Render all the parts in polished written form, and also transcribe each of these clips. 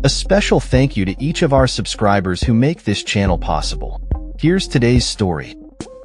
A special thank you to each of our subscribers who make this channel possible. Here's today's story.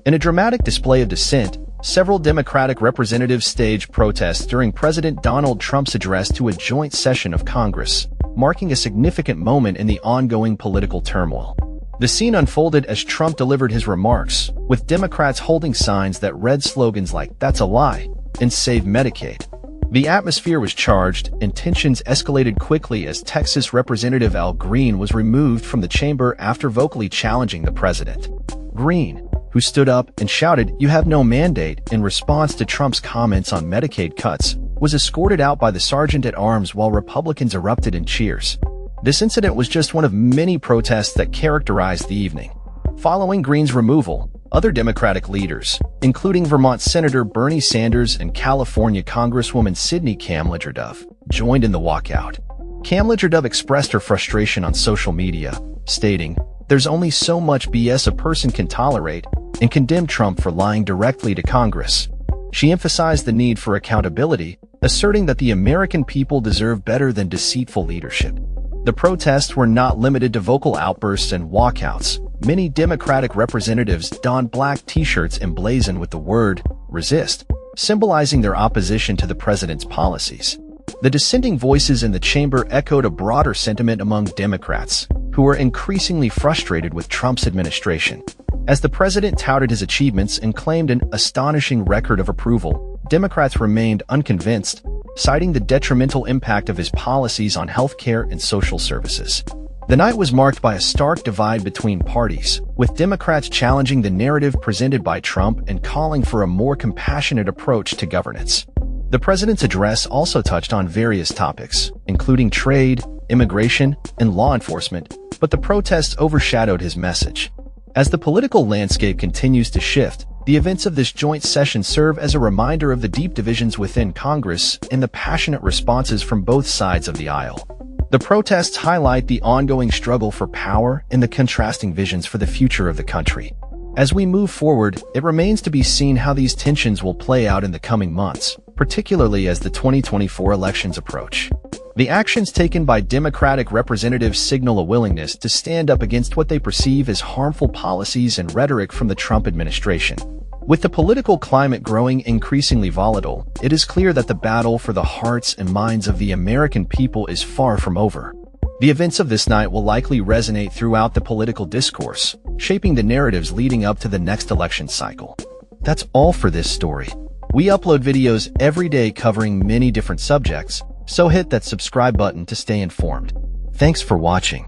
In a dramatic display of dissent, several Democratic representatives staged protests during President Donald Trump's address to a joint session of Congress, marking a significant moment in the ongoing political turmoil. The scene unfolded as Trump delivered his remarks, with Democrats holding signs that read slogans like "That's a lie" and "Save Medicaid." The atmosphere was charged, and tensions escalated quickly as Texas Representative Al Green was removed from the chamber after vocally challenging the president. Green, who stood up and shouted, "You have no mandate," in response to Trump's comments on Medicaid cuts, was escorted out by the sergeant-at-arms while Republicans erupted in cheers. This incident was just one of many protests that characterized the evening. Following Green's removal, other Democratic leaders, including Vermont Senator Bernie Sanders and California Congresswoman Sidney Kamlager-Dove, joined in the walkout. Kamlager-Dove expressed her frustration on social media, stating, "There's only so much BS a person can tolerate," and condemned Trump for lying directly to Congress. She emphasized the need for accountability, asserting that the American people deserve better than deceitful leadership. The protests were not limited to vocal outbursts and walkouts. Many Democratic representatives donned black t-shirts emblazoned with the word "resist," symbolizing their opposition to the president's policies. The dissenting voices in the chamber echoed a broader sentiment among Democrats, who were increasingly frustrated with Trump's administration. As the president touted his achievements and claimed an astonishing record of approval, Democrats remained unconvinced, citing the detrimental impact of his policies on healthcare and social services. The night was marked by a stark divide between parties, with Democrats challenging the narrative presented by Trump and calling for a more compassionate approach to governance. The president's address also touched on various topics, including trade, immigration, and law enforcement, but the protests overshadowed his message. As the political landscape continues to shift, the events of this joint session serve as a reminder of the deep divisions within Congress and the passionate responses from both sides of the aisle. The protests highlight the ongoing struggle for power and the contrasting visions for the future of the country. As we move forward, it remains to be seen how these tensions will play out in the coming months, particularly as the 2024 elections approach. The actions taken by Democratic representatives signal a willingness to stand up against what they perceive as harmful policies and rhetoric from the Trump administration. With the political climate growing increasingly volatile, it is clear that the battle for the hearts and minds of the American people is far from over. The events of this night will likely resonate throughout the political discourse, shaping the narratives leading up to the next election cycle. That's all for this story. We upload videos every day covering many different subjects, so hit that subscribe button to stay informed. Thanks for watching.